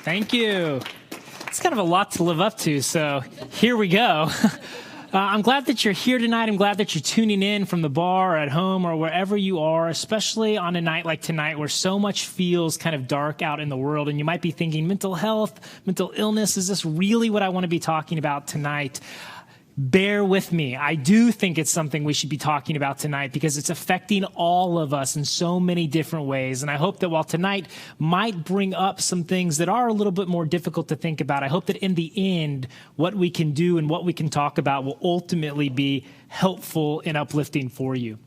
Thank you. It's kind of a lot to live up to, so here we go. I'm glad that you're here tonight. I'm glad that you're tuning in from the bar or at home or wherever you are, especially on a night like tonight where so much feels kind of dark out in the world. And you might be thinking, mental health, mental illness, is this really what I want to be talking about tonight? Bear with me. I do think it's something we should be talking about tonight because it's affecting all of us in so many different ways. And I hope that while tonight might bring up some things that are a little bit more difficult to think about, I hope that in the end, what we can do and what we can talk about will ultimately be helpful and uplifting for you.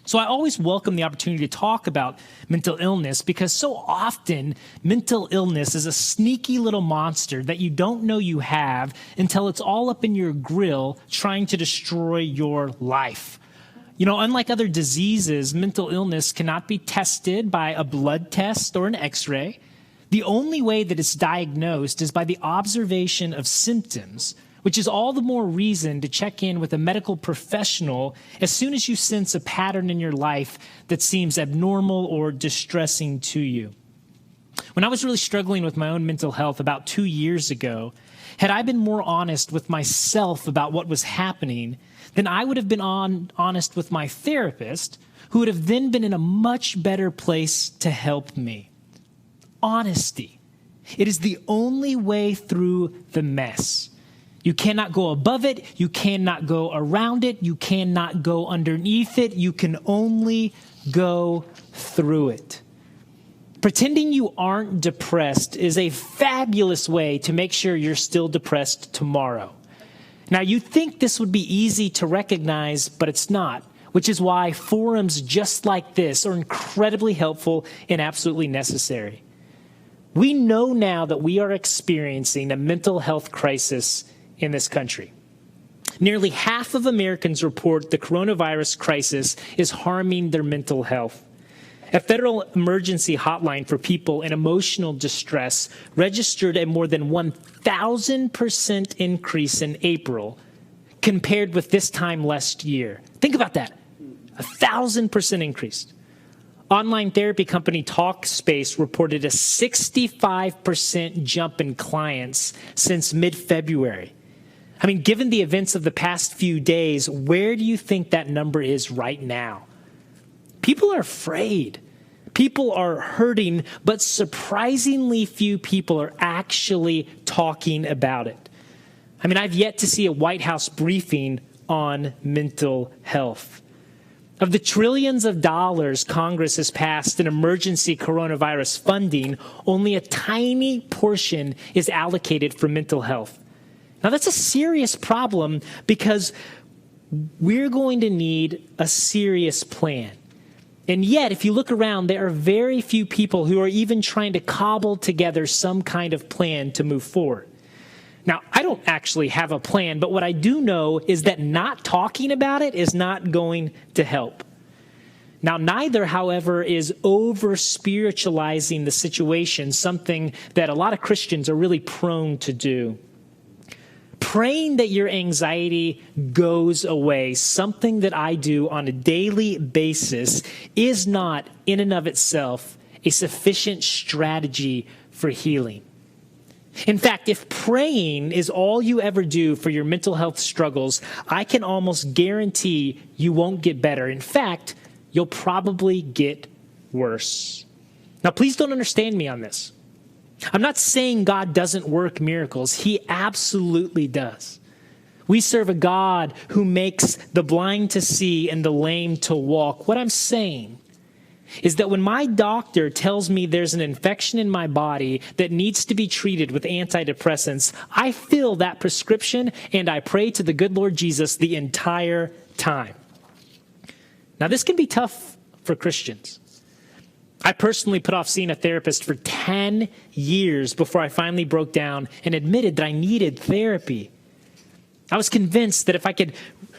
So I always welcome the opportunity to talk about mental illness because so often mental illness is a sneaky little monster that you don't know you have until it's all up in your grill trying to destroy your life. You know, unlike other diseases, mental illness cannot be tested by a blood test or an x-ray. The only way that it's diagnosed is by the observation of symptoms, which is all the more reason to check in with a medical professional as soon as you sense a pattern in your life that seems abnormal or distressing to you. When I was really struggling with my own mental health about 2 years ago, had I been more honest with myself about what was happening, then I would have been honest with my therapist, who would have then been in a much better place to help me. Honesty. It is the only way through the mess. You cannot go above it. You cannot go around it. You cannot go underneath it. You can only go through it. Pretending you aren't depressed is a fabulous way to make sure you're still depressed tomorrow. Now, you think this would be easy to recognize, but it's not, which is why forums just like this are incredibly helpful and absolutely necessary. We know now that we are experiencing a mental health crisis in this country. Nearly half of Americans report the coronavirus crisis is harming their mental health. A federal emergency hotline for people in emotional distress registered a more than 1,000% increase in April compared with this time last year. Think about that. 1,000% increase. Online therapy company Talkspace reported a 65% jump in clients since mid-February. I mean, given the events of the past few days, where do you think that number is right now? People are afraid. People are hurting, but surprisingly few people are actually talking about it. I mean, I've yet to see a White House briefing on mental health. Of the trillions of dollars Congress has passed in emergency coronavirus funding, only a tiny portion is allocated for mental health. Now, that's a serious problem because we're going to need a serious plan. And yet, if you look around, there are very few people who are even trying to cobble together some kind of plan to move forward. Now, I don't actually have a plan, but what I do know is that not talking about it is not going to help. Now, neither, however, is over-spiritualizing the situation, something that a lot of Christians are really prone to do. Praying that your anxiety goes away, something that I do on a daily basis, is not in and of itself a sufficient strategy for healing. In fact, if praying is all you ever do for your mental health struggles, I can almost guarantee you won't get better. In fact, you'll probably get worse. Now, please don't understand me on this. I'm not saying God doesn't work miracles. He absolutely does. We serve a God who makes the blind to see and the lame to walk. What I'm saying is that when my doctor tells me there's an infection in my body that needs to be treated with antidepressants, I fill that prescription and I pray to the good Lord Jesus the entire time. Now, this can be tough for Christians. I personally put off seeing a therapist for 10 years before I finally broke down and admitted that I needed therapy. I was convinced that if I could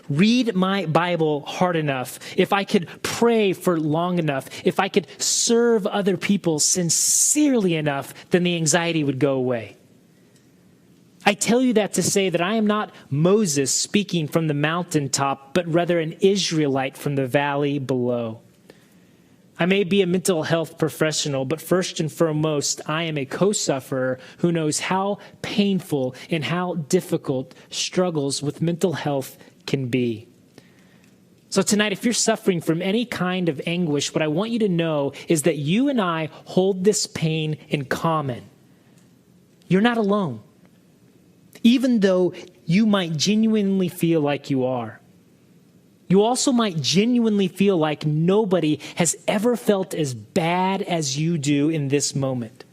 read my Bible hard enough, if I could pray for long enough, if I could serve other people sincerely enough, then the anxiety would go away. I tell you that to say that I am not Moses speaking from the mountaintop, but rather an Israelite from the valley below. I may be a mental health professional, but first and foremost, I am a co-sufferer who knows how painful and how difficult struggles with mental health can be. So tonight, if you're suffering from any kind of anguish, what I want you to know is that you and I hold this pain in common. You're not alone, even though you might genuinely feel like you are. You also might genuinely feel like nobody has ever felt as bad as you do in this moment.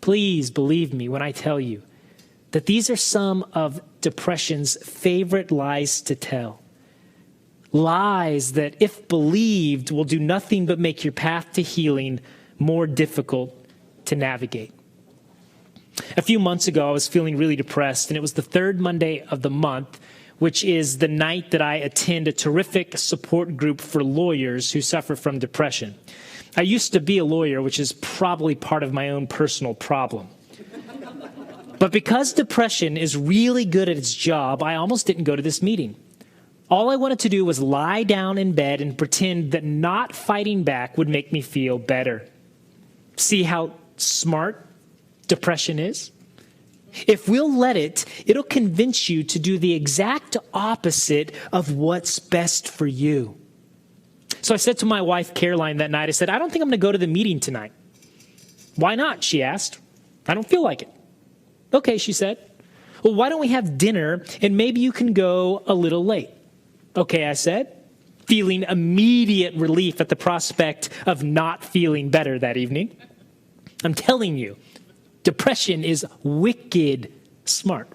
Please believe me when I tell you that these are some of depression's favorite lies to tell. Lies that, if believed, will do nothing but make your path to healing more difficult to navigate. A few months ago, I was feeling really depressed, and it was the third Monday of the month, which is the night that I attend a terrific support group for lawyers who suffer from depression. I used to be a lawyer, which is probably part of my own personal problem. But because depression is really good at its job, I almost didn't go to this meeting. All I wanted to do was lie down in bed and pretend that not fighting back would make me feel better. See how smart depression is? If we'll let it, it'll convince you to do the exact opposite of what's best for you. So I said to my wife, Caroline, that night, I said, I don't think I'm going to go to the meeting tonight. Why not? She asked. I don't feel like it. Okay, she said. Well, why don't we have dinner and maybe you can go a little late? Okay, I said, feeling immediate relief at the prospect of not feeling better that evening. I'm telling you, depression is wicked smart.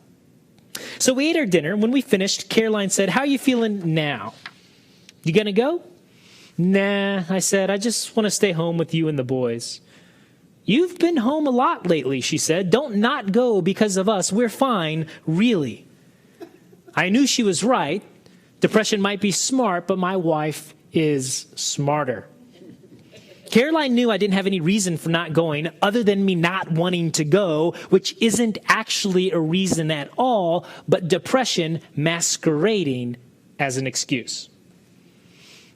So we ate our dinner. When we finished, Caroline said, how are you feeling now? You gonna go? Nah, I said, I just want to stay home with you and the boys. You've been home a lot lately, she said. Don't not go because of us. We're fine, really. I knew she was right. Depression might be smart, but my wife is smarter. Caroline knew I didn't have any reason for not going other than me not wanting to go, which isn't actually a reason at all, but depression masquerading as an excuse.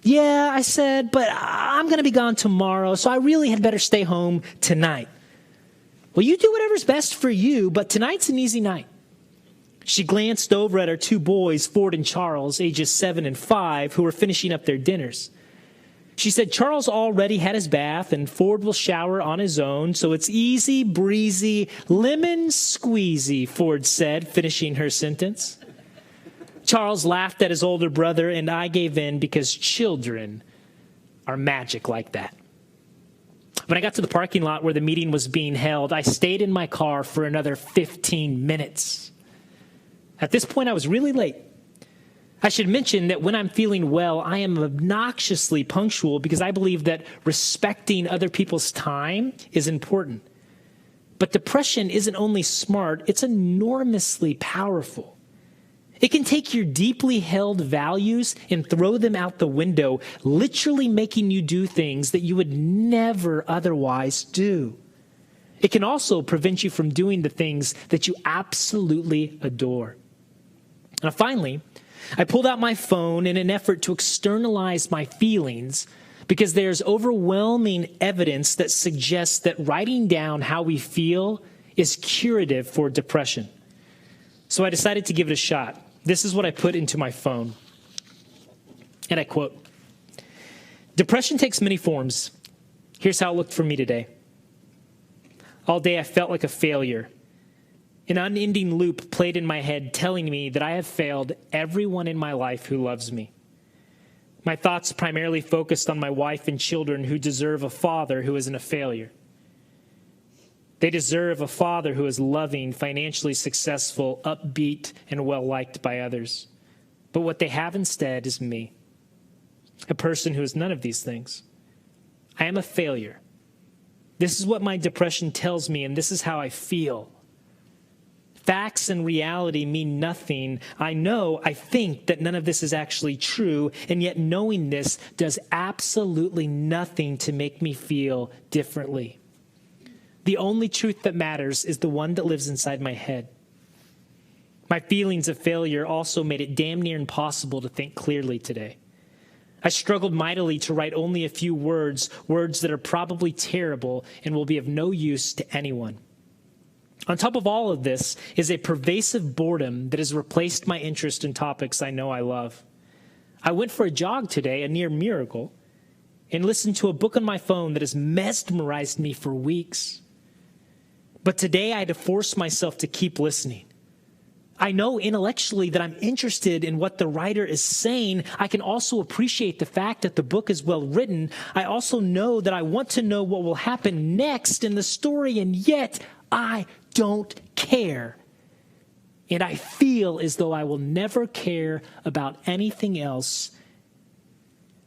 Yeah, I said, but I'm going to be gone tomorrow, so I really had better stay home tonight. Well, you do whatever's best for you, but tonight's an easy night. She glanced over at our two boys, Ford and Charles, ages 7 and 5, who were finishing up their dinners. She said, Charles already had his bath, and Ford will shower on his own, so it's easy, breezy, lemon squeezy, Ford said, finishing her sentence. Charles laughed at his older brother, and I gave in because children are magic like that. When I got to the parking lot where the meeting was being held, I stayed in my car for another 15 minutes. At this point, I was really late. I should mention that when I'm feeling well, I am obnoxiously punctual because I believe that respecting other people's time is important. But depression isn't only smart, it's enormously powerful. It can take your deeply held values and throw them out the window, literally making you do things that you would never otherwise do. It can also prevent you from doing the things that you absolutely adore. Now, finally, I pulled out my phone in an effort to externalize my feelings because there's overwhelming evidence that suggests that writing down how we feel is curative for depression. So I decided to give it a shot. This is what I put into my phone. And I quote, "Depression takes many forms. Here's how it looked for me today. All day I felt like a failure. An unending loop played in my head telling me that I have failed everyone in my life who loves me. My thoughts primarily focused on my wife and children who deserve a father who isn't a failure. They deserve a father who is loving, financially successful, upbeat, and well-liked by others. But what they have instead is me, a person who is none of these things. I am a failure. This is what my depression tells me, and this is how I feel. Facts and reality mean nothing. I think that none of this is actually true, and yet knowing this does absolutely nothing to make me feel differently. The only truth that matters is the one that lives inside my head. My feelings of failure also made it damn near impossible to think clearly today. I struggled mightily to write only a few words that are probably terrible and will be of no use to anyone. On top of all of this is a pervasive boredom that has replaced my interest in topics I know I love. I went for a jog today, a near miracle, and listened to a book on my phone that has mesmerized me for weeks. But today I had to force myself to keep listening. I know intellectually that I'm interested in what the writer is saying. I can also appreciate the fact that the book is well written. I also know that I want to know what will happen next in the story, and yet I don't care. And I feel as though I will never care about anything else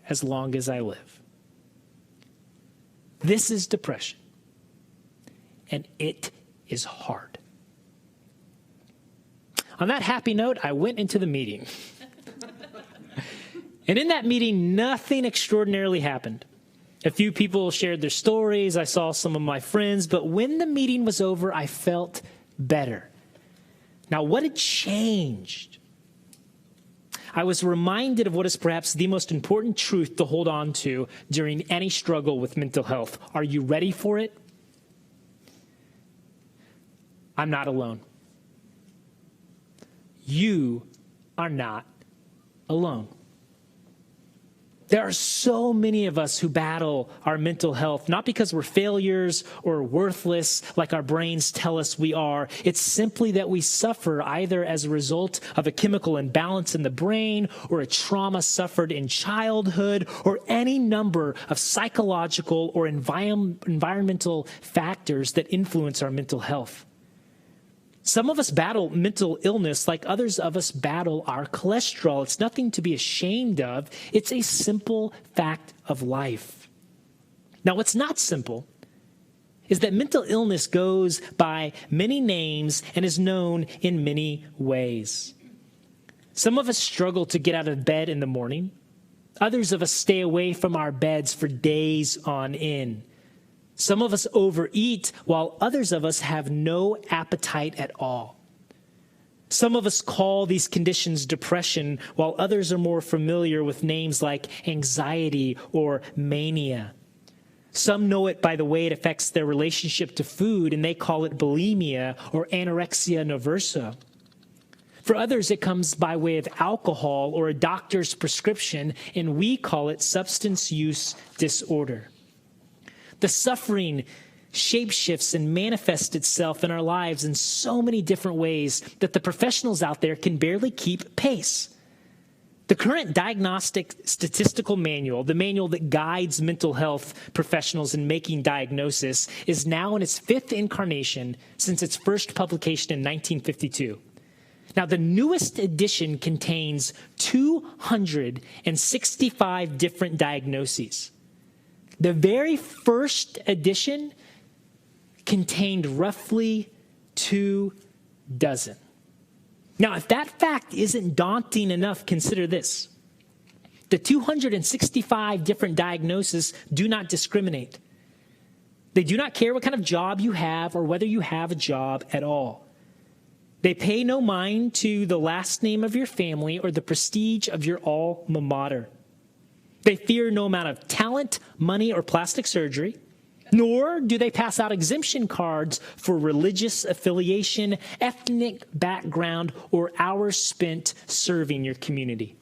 as long as I live. This is depression, and it is hard. On that happy note, I went into the meeting. And in that meeting, nothing extraordinarily happened. A few people shared their stories. I saw some of my friends. But when the meeting was over, I felt better. Now, what had changed? I was reminded of what is perhaps the most important truth to hold on to during any struggle with mental health. Are you ready for it? I'm not alone. You are not alone. There are so many of us who battle our mental health, not because we're failures or worthless like our brains tell us we are. It's simply that we suffer either as a result of a chemical imbalance in the brain or a trauma suffered in childhood or any number of psychological or environmental factors that influence our mental health. Some of us battle mental illness like others of us battle our cholesterol. It's nothing to be ashamed of. It's a simple fact of life. Now, what's not simple is that mental illness goes by many names and is known in many ways. Some of us struggle to get out of bed in the morning. Others of us stay away from our beds for days on end. Some of us overeat, while others of us have no appetite at all. Some of us call these conditions depression, while others are more familiar with names like anxiety or mania. Some know it by the way it affects their relationship to food, and they call it bulimia or anorexia nervosa. For others, it comes by way of alcohol or a doctor's prescription, and we call it substance use disorder. The suffering shapeshifts and manifests itself in our lives in so many different ways that the professionals out there can barely keep pace. The current diagnostic statistical manual, the manual that guides mental health professionals in making diagnosis, is now in its 5th incarnation since its first publication in 1952. Now, the newest edition contains 265 different diagnoses. The very first edition contained roughly 24. Now, if that fact isn't daunting enough, consider this. The 265 different diagnoses do not discriminate. They do not care what kind of job you have or whether you have a job at all. They pay no mind to the last name of your family or the prestige of your alma mater. They fear no amount of talent, money, or plastic surgery, nor do they pass out exemption cards for religious affiliation, ethnic background, or hours spent serving your community.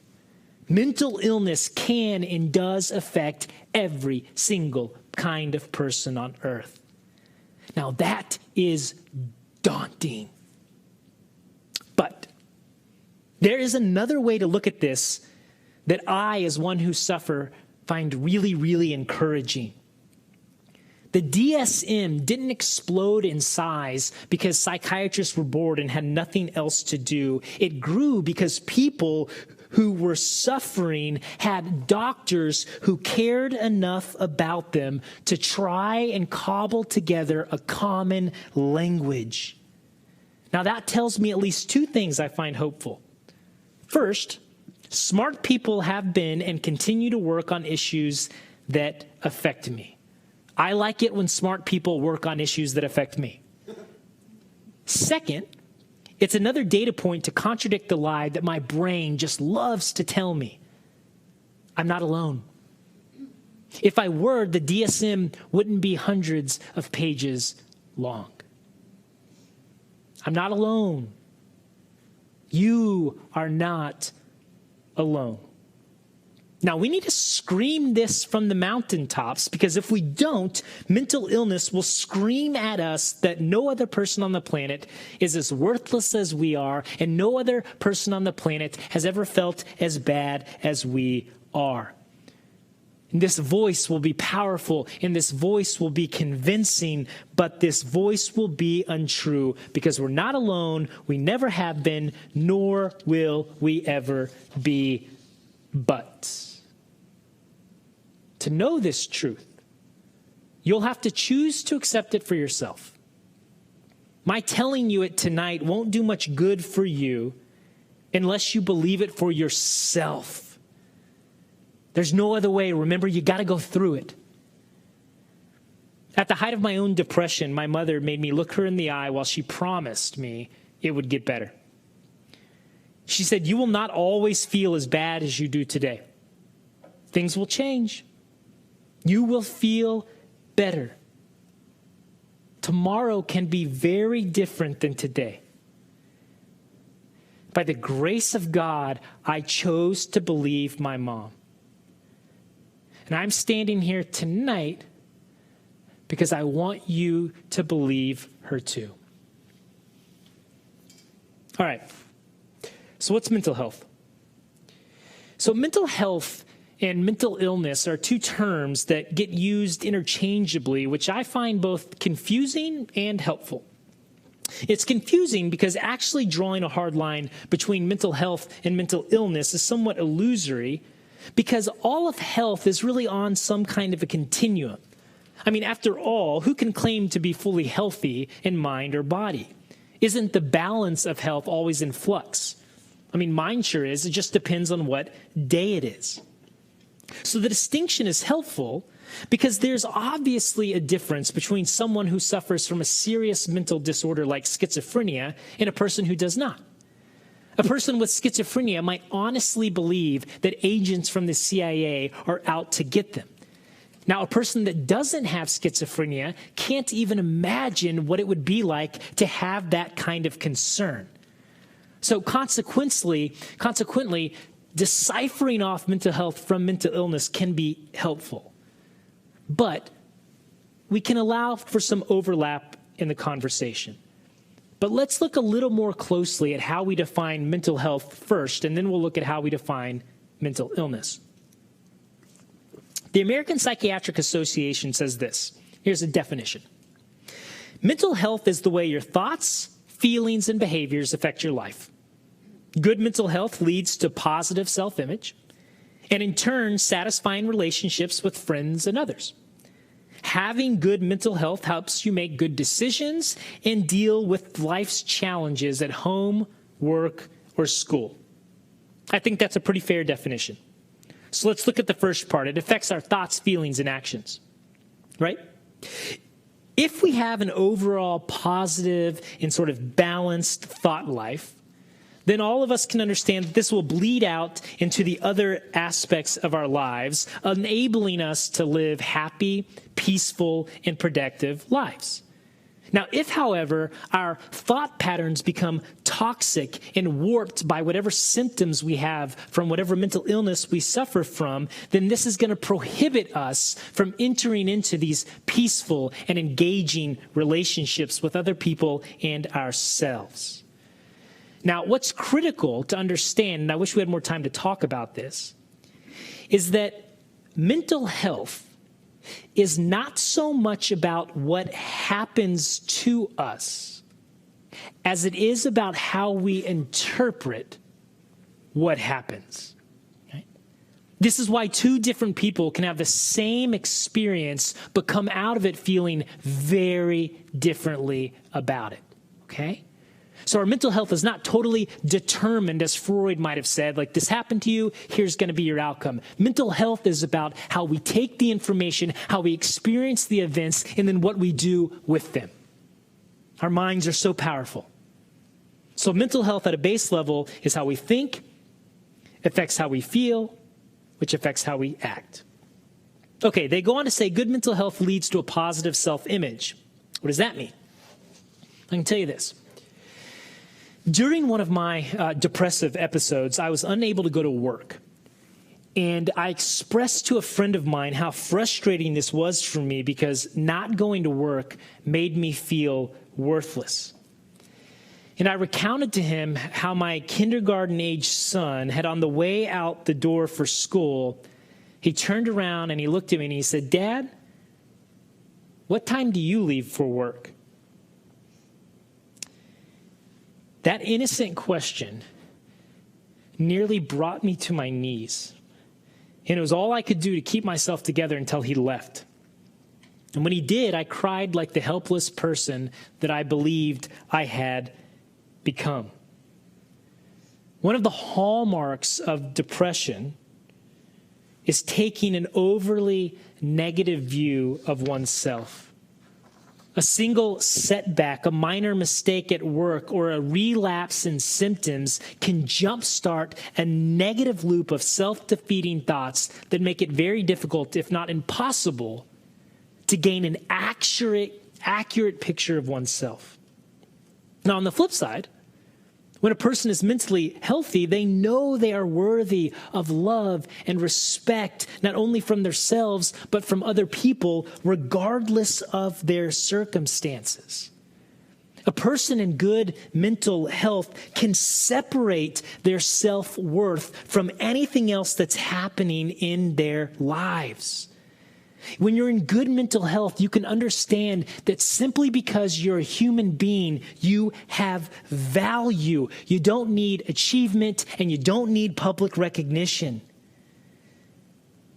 Mental illness can and does affect every single kind of person on earth. Now, that is daunting. But there is another way to look at this that I, as one who suffer, find really, really encouraging. The DSM didn't explode in size because psychiatrists were bored and had nothing else to do. It grew because people who were suffering had doctors who cared enough about them to try and cobble together a common language. Now, that tells me at least 2 things I find hopeful. First, smart people have been and continue to work on issues that affect me. I like it when smart people work on issues that affect me. Second, it's another data point to contradict the lie that my brain just loves to tell me. I'm not alone. If I were, the DSM wouldn't be hundreds of pages long. I'm not alone. You are not alone. Now, we need to scream this from the mountaintops, because if we don't, mental illness will scream at us that no other person on the planet is as worthless as we are, and no other person on the planet has ever felt as bad as we are. And this voice will be powerful, and this voice will be convincing, but this voice will be untrue, because we're not alone, we never have been, nor will we ever be. But to know this truth, you'll have to choose to accept it for yourself. My telling you it tonight won't do much good for you unless you believe it for yourself. There's no other way. Remember, you got to go through it. At the height of my own depression, my mother made me look her in the eye while she promised me it would get better. She said, "You will not always feel as bad as you do today. Things will change. You will feel better. Tomorrow can be very different than today." By the grace of God, I chose to believe my mom. And I'm standing here tonight because I want you to believe her too. All right. So what's mental health? So mental health and mental illness are two terms that get used interchangeably, which I find both confusing and helpful. It's confusing because actually drawing a hard line between mental health and mental illness is somewhat illusory, because all of health is really on some kind of a continuum. I mean, after all, who can claim to be fully healthy in mind or body? Isn't the balance of health always in flux? I mean, mine sure is. It just depends on what day it is. So the distinction is helpful because there's obviously a difference between someone who suffers from a serious mental disorder like schizophrenia and a person who does not. A person with schizophrenia might honestly believe that agents from the CIA are out to get them. Now, a person that doesn't have schizophrenia can't even imagine what it would be like to have that kind of concern. So consequently, deciphering off mental health from mental illness can be helpful. But we can allow for some overlap in the conversation. But let's look a little more closely at how we define mental health first, and then we'll look at how we define mental illness. The American Psychiatric Association says this. Here's a definition. Mental health is the way your thoughts, feelings, and behaviors affect your life. Good mental health leads to positive self-image, and in turn, satisfying relationships with friends and others. Having good mental health helps you make good decisions and deal with life's challenges at home, work, or school. I think that's a pretty fair definition. So let's look at the first part. It affects our thoughts, feelings, and actions, right? If we have an overall positive and sort of balanced thought life, then all of us can understand that this will bleed out into the other aspects of our lives, enabling us to live happy, peaceful, and productive lives. Now, if, however, our thought patterns become toxic and warped by whatever symptoms we have from whatever mental illness we suffer from, then this is going to prohibit us from entering into these peaceful and engaging relationships with other people and ourselves. Now, what's critical to understand, and I wish we had more time to talk about this, is that mental health is not so much about what happens to us as it is about how we interpret what happens. Right? This is why two different people can have the same experience but come out of it feeling very differently about it. Okay? So our mental health is not totally determined, as Freud might have said, like this happened to you, here's going to be your outcome. Mental health is about how we take the information, how we experience the events, and then what we do with them. Our minds are so powerful. So mental health at a base level is how we think, affects how we feel, which affects how we act. Okay, they go on to say good mental health leads to a positive self-image. What does that mean? I can tell you this. During one of my depressive episodes, I was unable to go to work. And I expressed to a friend of mine how frustrating this was for me because not going to work made me feel worthless. And I recounted to him how my kindergarten-age son had, on the way out the door for school, he turned around and he looked at me and he said, "Dad, what time do you leave for work?" That innocent question nearly brought me to my knees. And it was all I could do to keep myself together until he left. And when he did, I cried like the helpless person that I believed I had become. One of the hallmarks of depression is taking an overly negative view of oneself. A single setback, a minor mistake at work, or a relapse in symptoms can jumpstart a negative loop of self-defeating thoughts that make it very difficult, if not impossible, to gain an accurate picture of oneself. Now, on the flip side, when a person is mentally healthy, they know they are worthy of love and respect, not only from themselves, but from other people, regardless of their circumstances. A person in good mental health can separate their self-worth from anything else that's happening in their lives. When you're in good mental health, you can understand that simply because you're a human being, you have value. You don't need achievement and you don't need public recognition.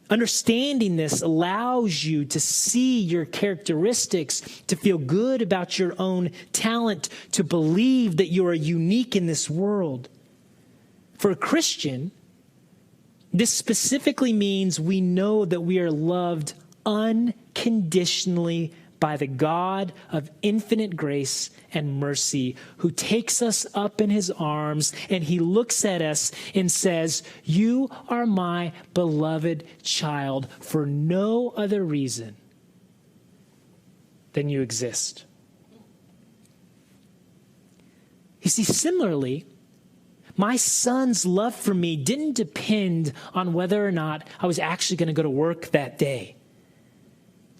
Understanding this allows you to see your characteristics, to feel good about your own talent, to believe that you are unique in this world. For a Christian, this specifically means we know that we are loved unconditionally by the God of infinite grace and mercy, who takes us up in his arms and he looks at us and says, "You are my beloved child," for no other reason than you exist. You see, similarly, my son's love for me didn't depend on whether or not I was actually going to go to work that day.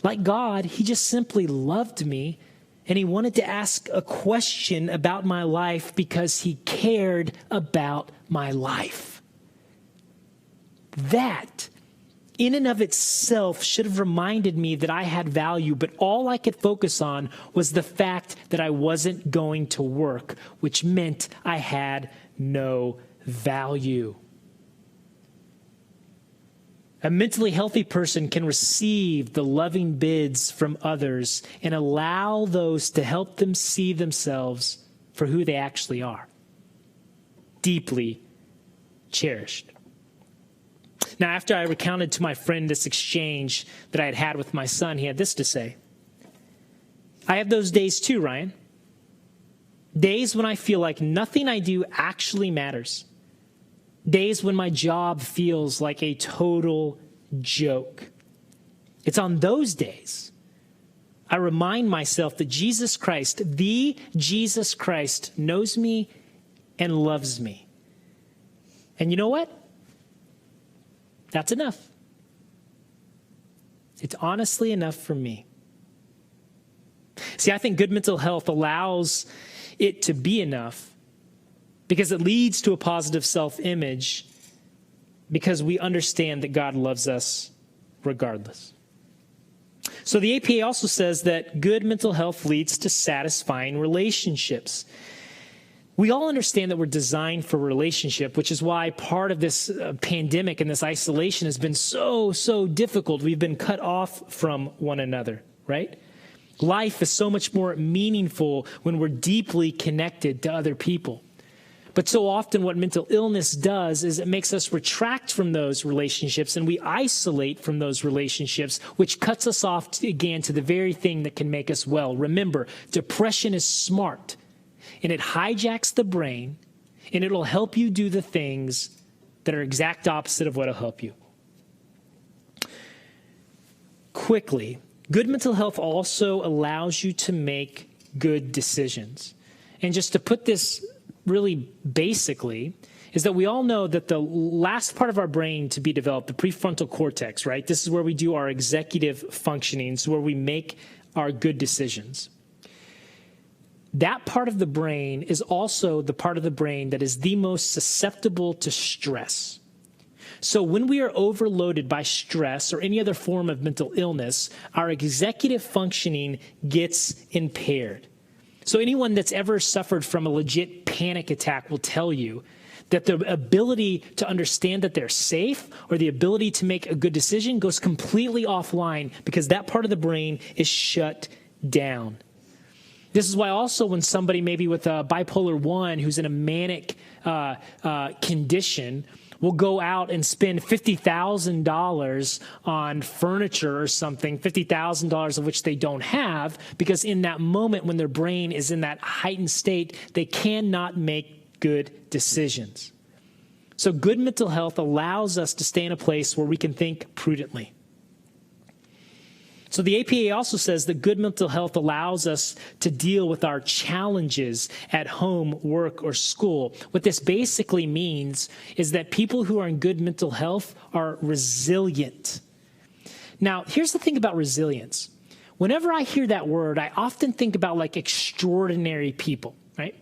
Like God, he just simply loved me, and he wanted to ask a question about my life because he cared about my life. That, in and of itself, should have reminded me that I had value, but all I could focus on was the fact that I wasn't going to work, which meant I had no value. A mentally healthy person can receive the loving bids from others and allow those to help them see themselves for who they actually are. Deeply cherished. Now, after I recounted to my friend this exchange that I had had with my son, he had this to say. "I have those days too, Ryan. Days when I feel like nothing I do actually matters. Days when my job feels like a total joke. It's on those days I remind myself that Jesus Christ, the Jesus Christ, knows me and loves me. And you know what? That's enough. It's honestly enough for me." See, I think good mental health allows it to be enough because it leads to a positive self-image, because we understand that God loves us regardless. So the APA also says that good mental health leads to satisfying relationships. We all understand that we're designed for relationship, which is why part of this pandemic and this isolation has been so difficult. We've been cut off from one another, right? Life is so much more meaningful when we're deeply connected to other people. But so often what mental illness does is it makes us retract from those relationships and we isolate from those relationships, which cuts us off again to the very thing that can make us well. Remember, depression is smart and it hijacks the brain and it'll help you do the things that are exact opposite of what'll help you. quickly, good mental health also allows you to make good decisions. And just to put this really basically, is that we all know that the last part of our brain to be developed, the prefrontal cortex, right? This is where we do our executive functionings, where we make our good decisions. That part of the brain is also the part of the brain that is the most susceptible to stress. So when we are overloaded by stress or any other form of mental illness, our executive functioning gets impaired. So anyone that's ever suffered from a legit panic attack will tell you that the ability to understand that they're safe or the ability to make a good decision goes completely offline because that part of the brain is shut down. This is why also when somebody maybe with a bipolar 1 who's in a manic condition will go out and spend $50,000 on furniture or something, $50,000 of which they don't have, because in that moment when their brain is in that heightened state, they cannot make good decisions. So good mental health allows us to stay in a place where we can think prudently. So the APA also says that good mental health allows us to deal with our challenges at home, work, or school. What this basically means is that people who are in good mental health are resilient. Now, here's the thing about resilience. Whenever I hear that word, I often think about like extraordinary people, right?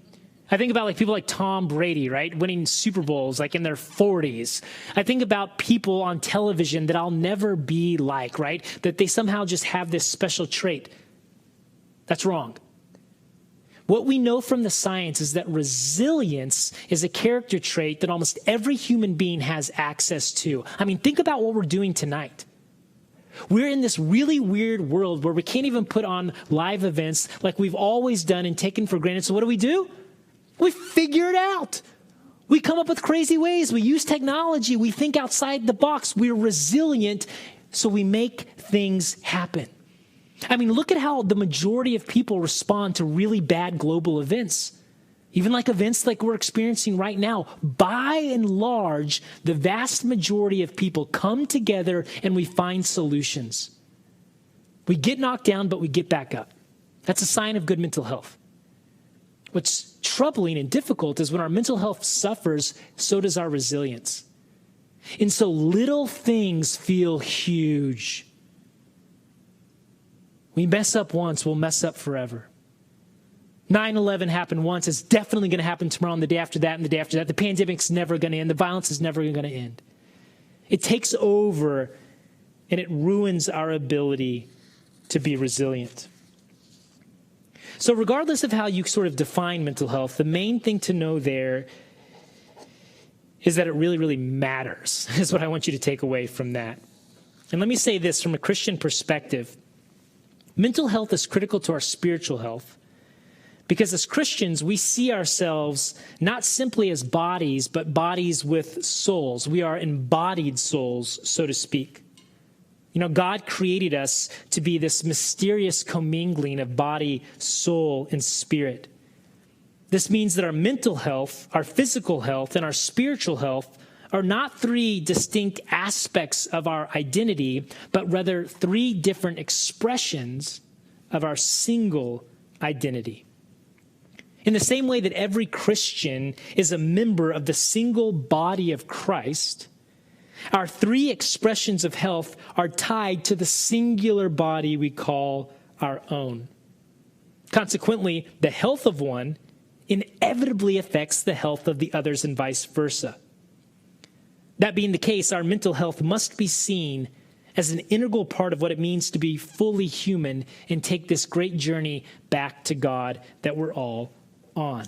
I think about like people like Tom Brady, right? Winning Super Bowls like in their 40s. I think about people on television that I'll never be like, right? That they somehow just have this special trait. That's wrong. What we know from the science is that resilience is a character trait that almost every human being has access to. I mean, think about what we're doing tonight. We're in this really weird world where we can't even put on live events like we've always done and taken for granted. So what do? We figure it out. We come up with crazy ways. We use technology. We think outside the box. We're resilient, so we make things happen. I mean, look at how the majority of people respond to really bad global events. Even like events like we're experiencing right now. By and large, the vast majority of people come together and we find solutions. We get knocked down, but we get back up. That's a sign of good mental health. What's troubling and difficult is when our mental health suffers, so does our resilience. And so little things feel huge. We mess up once, we'll mess up forever. 9/11 happened once, it's definitely going to happen tomorrow and the day after that and the day after that. The pandemic's never going to end. The violence is never going to end. It takes over and it ruins our ability to be resilient. So regardless of how you sort of define mental health, the main thing to know there is that it really, really matters, is what I want you to take away from that. And let me say this from a Christian perspective. Mental health is critical to our spiritual health because as Christians, we see ourselves not simply as bodies, but bodies with souls. We are embodied souls, so to speak. You know, God created us to be this mysterious commingling of body, soul, and spirit. This means that our mental health, our physical health, and our spiritual health are not three distinct aspects of our identity, but rather three different expressions of our single identity. In the same way that every Christian is a member of the single body of Christ, our three expressions of health are tied to the singular body we call our own. Consequently, the health of one inevitably affects the health of the others and vice versa. That being the case, our mental health must be seen as an integral part of what it means to be fully human and take this great journey back to God that we're all on.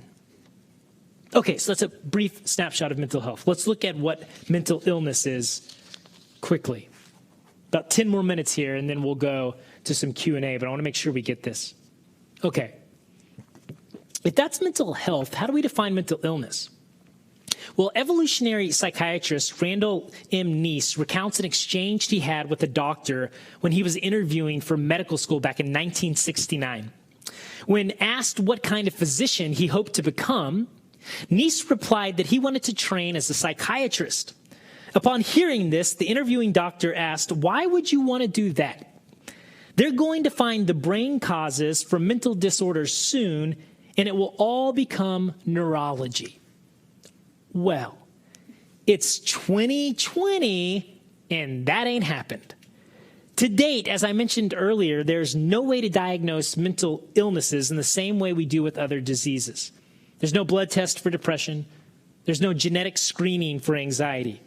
Okay, so that's a brief snapshot of mental health. Let's look at what mental illness is quickly. About 10 more minutes here, and then we'll go to some Q&A, but I want to make sure we get this. Okay. If that's mental health, how do we define mental illness? Well, evolutionary psychiatrist Randall M. Neese recounts an exchange he had with a doctor when he was interviewing for medical school back in 1969. When asked what kind of physician he hoped to become, Neese replied that he wanted to train as a psychiatrist. Upon hearing this, the interviewing doctor asked, "Why would you want to do that?" They're going to find the brain causes for mental disorders soon, and it will all become neurology. Well, it's 2020, and that ain't happened. To date, as I mentioned earlier, there's no way to diagnose mental illnesses in the same way we do with other diseases. There's no blood test for depression. There's no genetic screening for anxiety.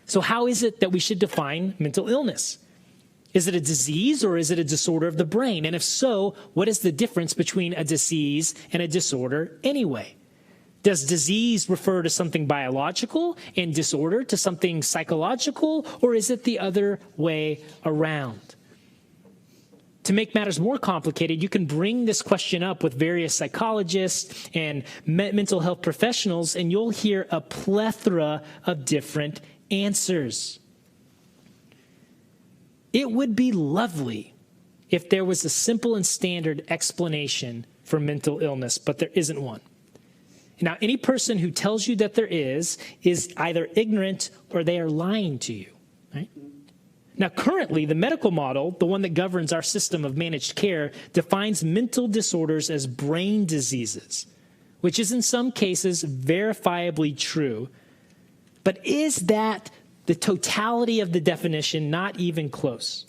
So how is it that we should define mental illness? Is it a disease or is it a disorder of the brain? And if so, what is the difference between a disease and a disorder anyway? Does disease refer to something biological and disorder to something psychological, or is it the other way around? To make matters more complicated, you can bring this question up with various psychologists and mental health professionals, and you'll hear a plethora of different answers. It would be lovely if there was a simple and standard explanation for mental illness, but there isn't one. Now, any person who tells you that there is either ignorant or they are lying to you, right? Now, currently, the medical model, the one that governs our system of managed care, defines mental disorders as brain diseases, which is in some cases verifiably true. But is that the totality of the definition? Not even close.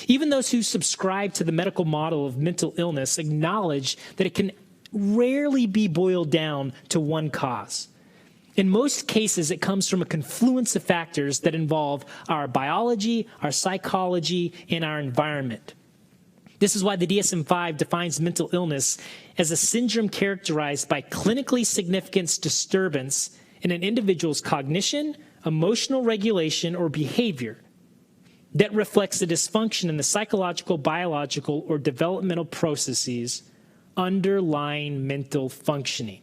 Even those who subscribe to the medical model of mental illness acknowledge that it can rarely be boiled down to one cause. In most cases, it comes from a confluence of factors that involve our biology, our psychology, and our environment. This is why the DSM-5 defines mental illness as a syndrome characterized by clinically significant disturbance in an individual's cognition, emotional regulation, or behavior that reflects a dysfunction in the psychological, biological, or developmental processes underlying mental functioning.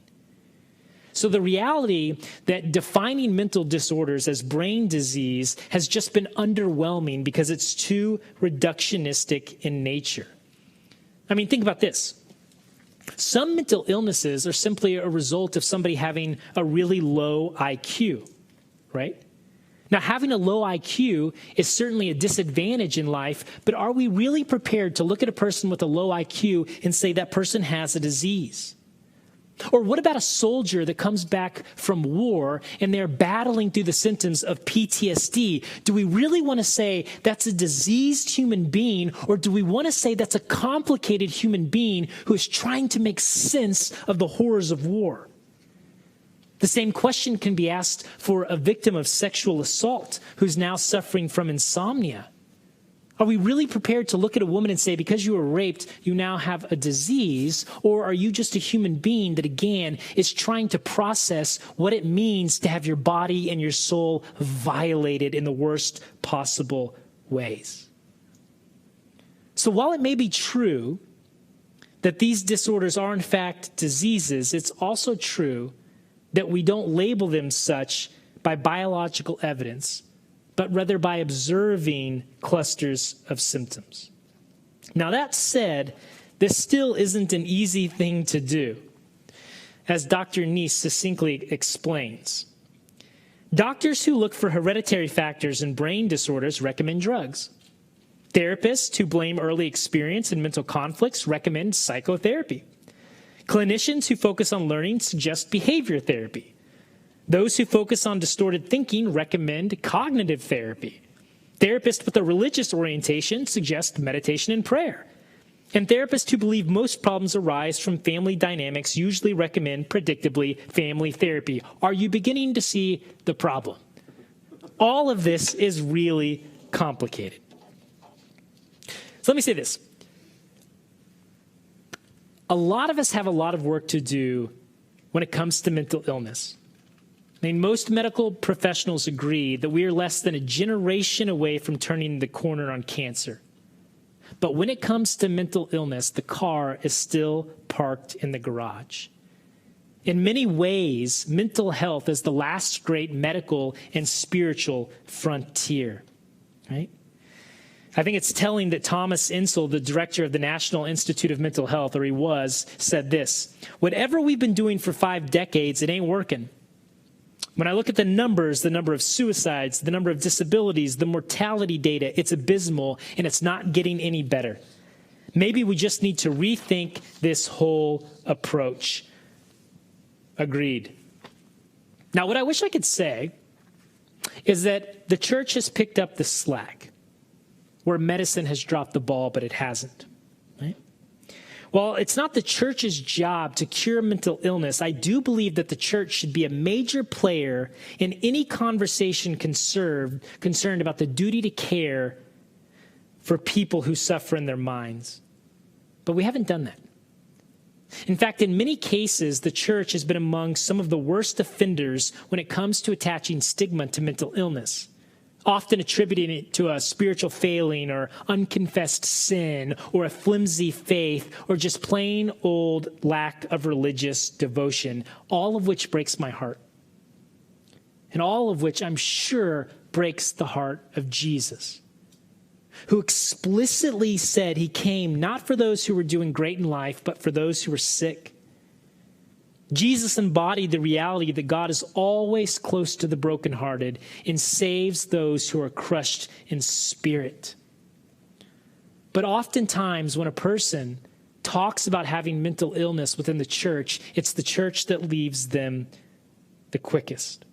So the reality that defining mental disorders as brain disease has just been underwhelming because it's too reductionistic in nature. I mean, think about this. Some mental illnesses are simply a result of somebody having a really low IQ, right? Now, having a low IQ is certainly a disadvantage in life, but are we really prepared to look at a person with a low IQ and say that person has a disease? Or what about a soldier that comes back from war and they're battling through the symptoms of PTSD? Do we really want to say that's a diseased human being, or do we want to say that's a complicated human being who is trying to make sense of the horrors of war? The same question can be asked for a victim of sexual assault who's now suffering from insomnia. Are we really prepared to look at a woman and say, because you were raped, you now have a disease? Or are you just a human being that, again, is trying to process what it means to have your body and your soul violated in the worst possible ways? So while it may be true that these disorders are in fact diseases, it's also true that we don't label them such by biological evidence, but rather by observing clusters of symptoms. Now, that said, this still isn't an easy thing to do, as Dr. Neese succinctly explains. Doctors who look for hereditary factors in brain disorders recommend drugs. Therapists who blame early experience and mental conflicts recommend psychotherapy. Clinicians who focus on learning suggest behavior therapy. Those who focus on distorted thinking recommend cognitive therapy. Therapists with a religious orientation suggest meditation and prayer. And therapists who believe most problems arise from family dynamics usually recommend, predictably, family therapy. Are you beginning to see the problem? All of this is really complicated. So let me say this. A lot of us have a lot of work to do when it comes to mental illness. I mean, most medical professionals agree that we are less than a generation away from turning the corner on cancer. But when it comes to mental illness, the car is still parked in the garage. In many ways, mental health is the last great medical and spiritual frontier, right? I think it's telling that Thomas Insel, the director of the National Institute of Mental Health, or he was, said this: "Whatever we've been doing for 5 decades, it ain't working. When I look at the numbers, the number of suicides, the number of disabilities, the mortality data, it's abysmal, and it's not getting any better. Maybe we just need to rethink this whole approach. Agreed. Now, what I wish I could say is that the church has picked up the slack, where medicine has dropped the ball, but it hasn't. Right? While it's not the church's job to cure mental illness, I do believe that the church should be a major player in any conversation concerned about the duty to care for people who suffer in their minds. But we haven't done that. In fact, in many cases, the church has been among some of the worst offenders when it comes to attaching stigma to mental illness, often attributing it to a spiritual failing or unconfessed sin or a flimsy faith or just plain old lack of religious devotion, all of which breaks my heart. And all of which I'm sure breaks the heart of Jesus, who explicitly said he came not for those who were doing great in life, but for those who were sick. Jesus embodied the reality that God is always close to the brokenhearted and saves those who are crushed in spirit. But oftentimes when a person talks about having mental illness within the church, it's the church that leaves them the quickest.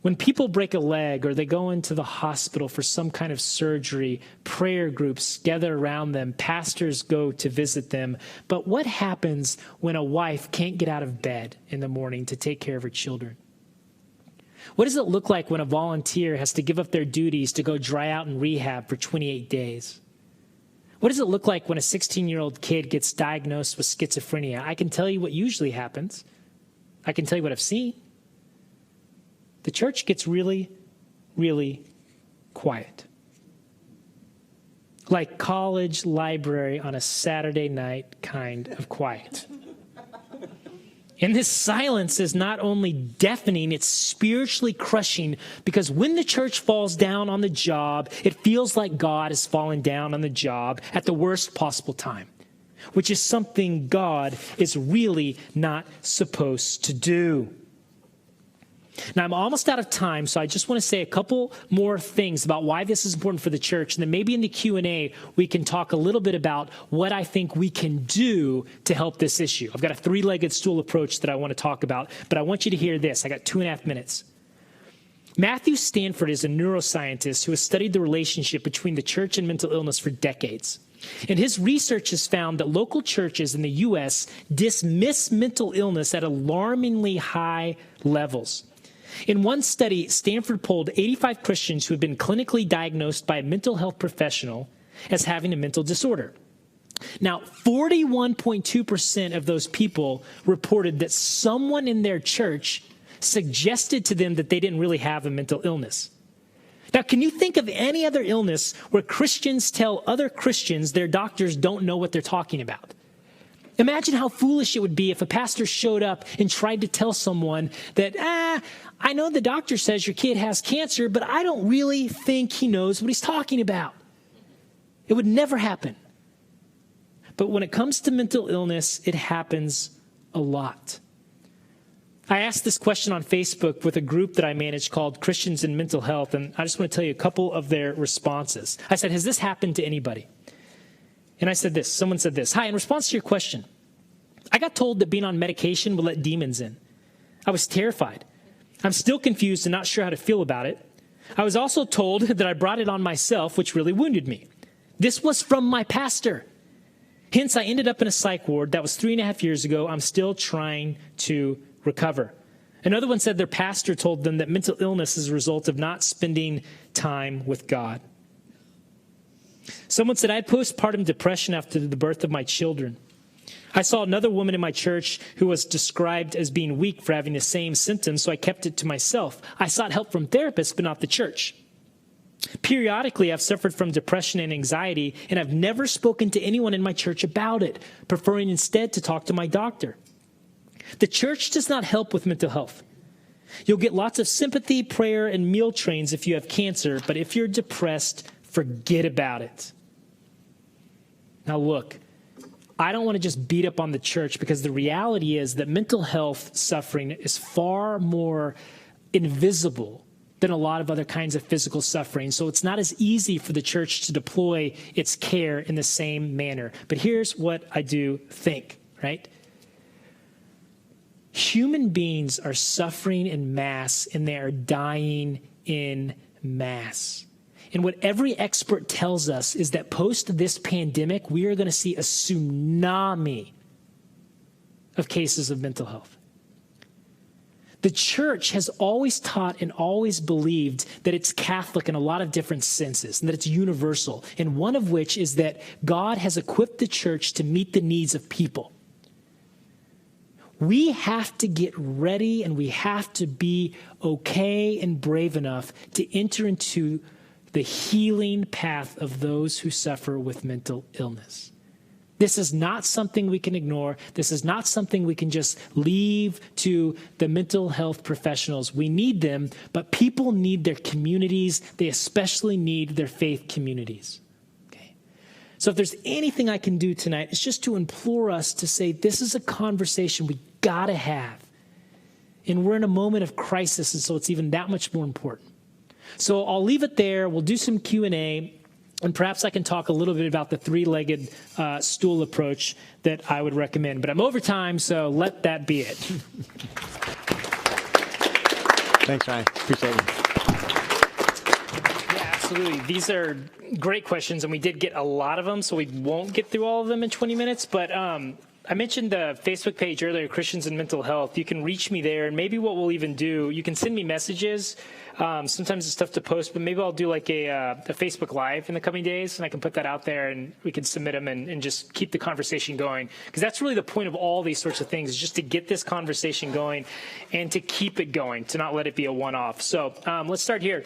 When people break a leg or they go into the hospital for some kind of surgery, prayer groups gather around them, pastors go to visit them. But what happens when a wife can't get out of bed in the morning to take care of her children? What does it look like when a volunteer has to give up their duties to go dry out in rehab for 28 days? What does it look like when a 16-year-old kid gets diagnosed with schizophrenia? I can tell you what usually happens. I can tell you what I've seen. The church gets really, really quiet. Like college library on a Saturday night kind of quiet. And this silence is not only deafening, it's spiritually crushing, because when the church falls down on the job, it feels like God is falling down on the job at the worst possible time, which is something God is really not supposed to do. Now, I'm almost out of time, so I just want to say a couple more things about why this is important for the church. And then maybe in the Q&A, we can talk a little bit about what I think we can do to help this issue. I've got a three-legged stool approach that I want to talk about, but I want you to hear this. I got 2.5 minutes. Matthew Stanford is a neuroscientist who has studied the relationship between the church and mental illness for decades. And his research has found that local churches in the U.S. dismiss mental illness at alarmingly high levels. In one study, Stanford polled 85 Christians who had been clinically diagnosed by a mental health professional as having a mental disorder. Now, 41.2% of those people reported that someone in their church suggested to them that they didn't really have a mental illness. Now, can you think of any other illness where Christians tell other Christians their doctors don't know what they're talking about? Imagine how foolish it would be if a pastor showed up and tried to tell someone that, I know the doctor says your kid has cancer, but I don't really think he knows what he's talking about. It would never happen. But when it comes to mental illness, it happens a lot. I asked this question on Facebook with a group that I manage called Christians in Mental Health, and I just want to tell you a couple of their responses. I said, has this happened to anybody? And I said this, someone said this, hi, in response to your question, I got told that being on medication will let demons in. I was terrified. I'm still confused and not sure how to feel about it. I was also told that I brought it on myself, which really wounded me. This was from my pastor. Hence, I ended up in a psych ward. That was 3.5 years ago. I'm still trying to recover. Another one said their pastor told them that mental illness is a result of not spending time with God. Someone said, I had postpartum depression after the birth of my children. I saw another woman in my church who was described as being weak for having the same symptoms, so I kept it to myself. I sought help from therapists, but not the church. Periodically, I've suffered from depression and anxiety, and I've never spoken to anyone in my church about it, preferring instead to talk to my doctor. The church does not help with mental health. You'll get lots of sympathy, prayer, and meal trains if you have cancer, but if you're depressed, forget about it. Now look, I don't want to just beat up on the church, because the reality is that mental health suffering is far more invisible than a lot of other kinds of physical suffering. So it's not as easy for the church to deploy its care in the same manner. But here's what I do think, right? Human beings are suffering in mass, and they are dying in mass. And what every expert tells us is that post this pandemic, we are going to see a tsunami of cases of mental health. The church has always taught and always believed that it's Catholic in a lot of different senses, and that it's universal, and one of which is that God has equipped the church to meet the needs of people. We have to get ready, and we have to be okay and brave enough to enter into the healing path of those who suffer with mental illness. This is not something we can ignore. This is not something we can just leave to the mental health professionals. We need them, but people need their communities. They especially need their faith communities. Okay. So if there's anything I can do tonight, it's just to implore us to say, this is a conversation we gotta have. And we're in a moment of crisis, and so it's even that much more important. So I'll leave it there. We'll do some Q&A. And perhaps I can talk a little bit about the three-legged stool approach that I would recommend. But I'm over time, so let that be it. Thanks, Ryan. Appreciate it. Yeah, absolutely. These are great questions, and we did get a lot of them, so we won't get through all of them in 20 minutes. But I mentioned the Facebook page earlier, Christians and Mental Health. You can reach me there, and maybe what we'll even do, you can send me messages. Sometimes it's tough to post, but maybe I'll do like a Facebook Live in the coming days, and I can put that out there, and we can submit them and just keep the conversation going. Because that's really the point of all these sorts of things, is just to get this conversation going and to keep it going, to not let it be a one-off. So let's start here.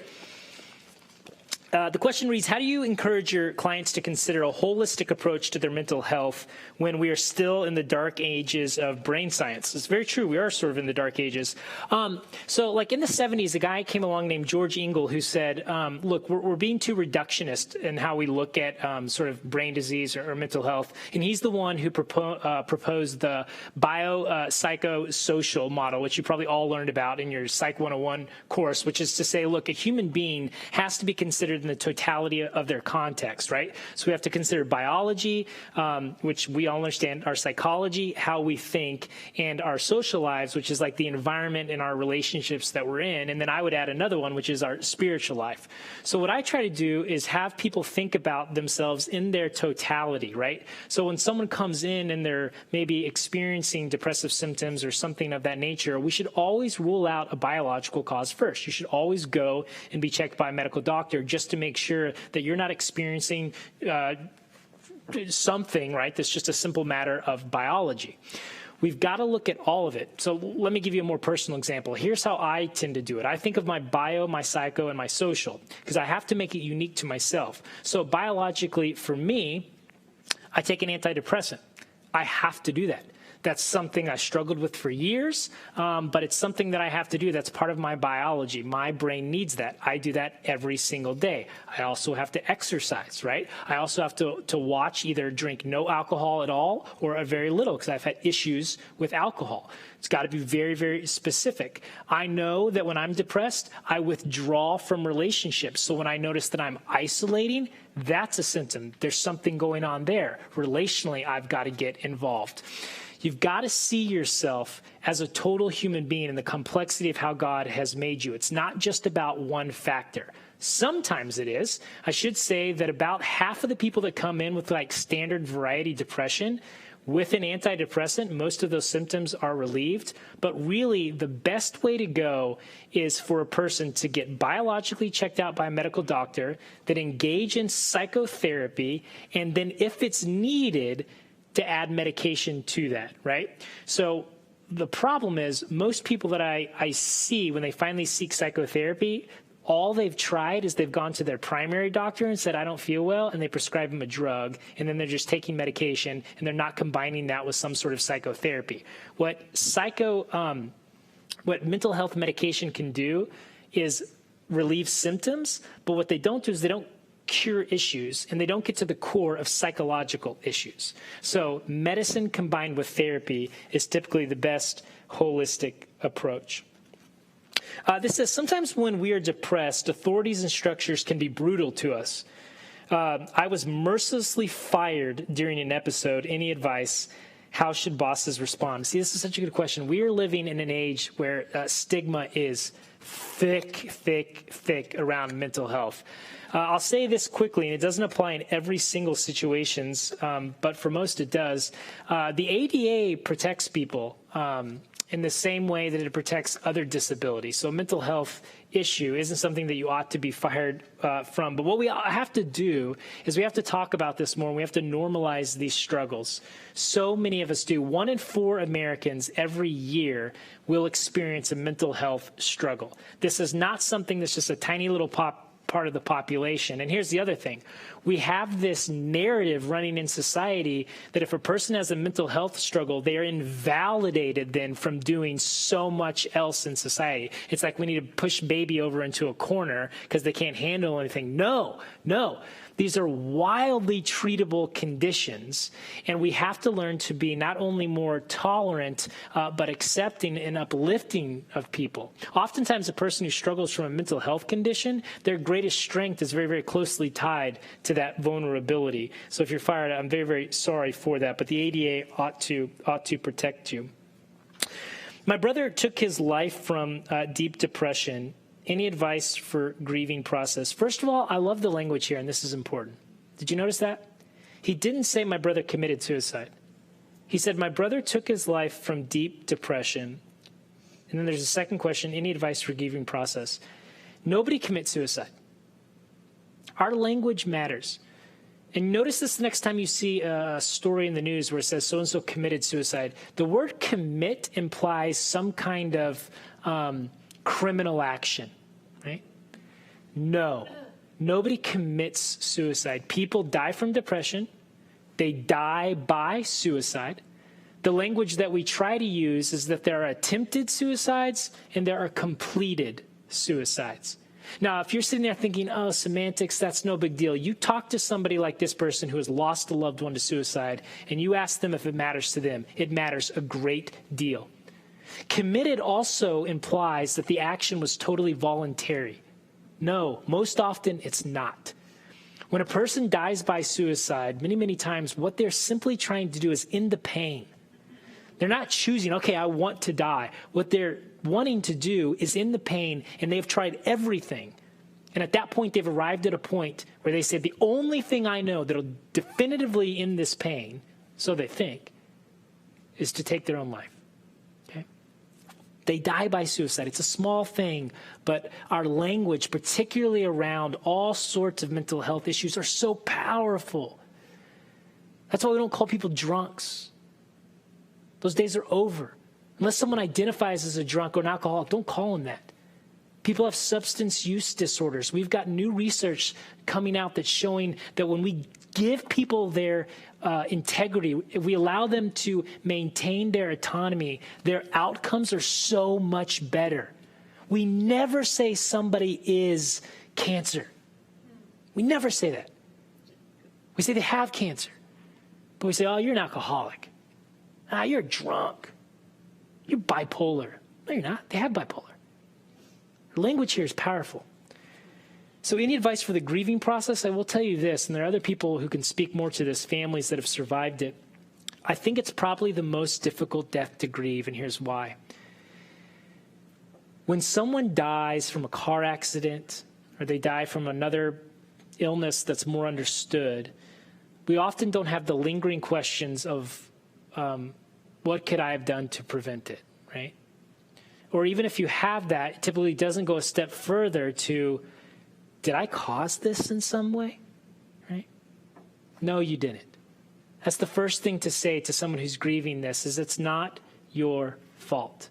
The question reads, how do you encourage your clients to consider a holistic approach to their mental health when we are still in the dark ages of brain science? It's very true. We are sort of in the dark ages. So like in the 70s, a guy came along named George Engel who said, look, we're being too reductionist in how we look at sort of brain disease or mental health. And he's the one who proposed the biopsychosocial model, which you probably all learned about in your Psych 101 course, which is to say, look, a human being has to be considered in the totality of their context, right? So we have to consider biology, which we all understand, our psychology, how we think, and our social lives, which is like the environment and our relationships that we're in. And then I would add another one, which is our spiritual life. So what I try to do is have people think about themselves in their totality, right? So when someone comes in and they're maybe experiencing depressive symptoms or something of that nature, we should always rule out a biological cause first. You should always go and be checked by a medical doctor just to make sure that you're not experiencing something, right, that's just a simple matter of biology. We've got to look at all of it. So let me give you a more personal example. Here's how I tend to do it. I think of my bio, my psycho, and my social, because I have to make it unique to myself. So biologically, for me, I take an antidepressant. I have to do that. That's something I struggled with for years, but it's something that I have to do. That's part of my biology. My brain needs that. I do that every single day. I also have to exercise, right? I also have to watch, either drink no alcohol at all or a very little, because I've had issues with alcohol. It's got to be very, very specific. I know that when I'm depressed, I withdraw from relationships. So when I notice that I'm isolating, that's a symptom. There's something going on there. Relationally, I've got to get involved. You've got to see yourself as a total human being in the complexity of how God has made you. It's not just about one factor. Sometimes it is. I should say that about half of the people that come in with like standard variety depression, with an antidepressant, most of those symptoms are relieved. But really, the best way to go is for a person to get biologically checked out by a medical doctor, that engage in psychotherapy, and then if it's needed, to add medication to that, right? So the problem is most people that I see when they finally seek psychotherapy, all they've tried is they've gone to their primary doctor and said, I don't feel well, and they prescribe them a drug, and then they're just taking medication, and they're not combining that with some sort of psychotherapy. What mental health medication can do is relieve symptoms, but what they don't do is they don't cure issues, and they don't get to the core of psychological issues. So medicine combined with therapy is typically the best holistic approach. This says, sometimes when we are depressed, authorities and structures can be brutal to us. I was mercilessly fired during an episode. Any advice? How should bosses respond? See, this is such a good question. We are living in an age where stigma is thick around mental health. I'll say this quickly, and it doesn't apply in every single situations, but for most it does. The ADA protects people in the same way that it protects other disabilities. So a mental health issue isn't something that you ought to be fired from. But what we have to do is we have to talk about this more, and we have to normalize these struggles. So many of us do. 1 in 4 Americans every year will experience a mental health struggle. This is not something that's just a tiny little part of the population. And here's the other thing. We have this narrative running in society that if a person has a mental health struggle, they are invalidated then from doing so much else in society. It's like we need to push baby over into a corner because they can't handle anything. No. These are wildly treatable conditions, and we have to learn to be not only more tolerant, but accepting and uplifting of people. Oftentimes, a person who struggles from a mental health condition, their greatest strength is very, very closely tied to that vulnerability. So if you're fired, I'm very, very sorry for that, but the ADA ought to protect you. My brother took his life from deep depression. Any advice for grieving process? First of all, I love the language here, and this is important. Did you notice that? He didn't say my brother committed suicide. He said my brother took his life from deep depression. And then there's a second question, any advice for grieving process? Nobody commits suicide. Our language matters. And notice this the next time you see a story in the news where it says so-and-so committed suicide. The word commit implies some kind of criminal action, right? No, nobody commits suicide. People die from depression. They die by suicide. The language that we try to use is that there are attempted suicides and there are completed suicides. Now, if you're sitting there thinking, oh, semantics, that's no big deal. You talk to somebody like this person who has lost a loved one to suicide, and you ask them if it matters to them. It matters a great deal. Committed also implies that the action was totally voluntary. No, most often it's not. When a person dies by suicide, many, many times what they're simply trying to do is end the pain. They're not choosing, okay, I want to die. What they're wanting to do is end the pain, and they've tried everything. And at that point, they've arrived at a point where they say, the only thing I know that'll definitively end this pain, so they think, is to take their own life. They die by suicide. It's a small thing, but our language, particularly around all sorts of mental health issues, are so powerful. That's why we don't call people drunks. Those days are over. Unless someone identifies as a drunk or an alcoholic, don't call them that. People have substance use disorders. We've got new research coming out that's showing that when we give people their integrity, if we allow them to maintain their autonomy, their outcomes are so much better. We never say somebody is cancer. We never say that. We say they have cancer. But we say, oh, you're an alcoholic. Ah, you're drunk. You're bipolar. No, you're not. They have bipolar. The language here is powerful. So any advice for the grieving process? I will tell you this, and there are other people who can speak more to this, families that have survived it. I think it's probably the most difficult death to grieve, and here's why. When someone dies from a car accident or they die from another illness that's more understood, we often don't have the lingering questions of what could I have done to prevent it, right? Or even if you have that, it typically doesn't go a step further to, did I cause this in some way, right? No, you didn't. That's the first thing to say to someone who's grieving this, is it's not your fault.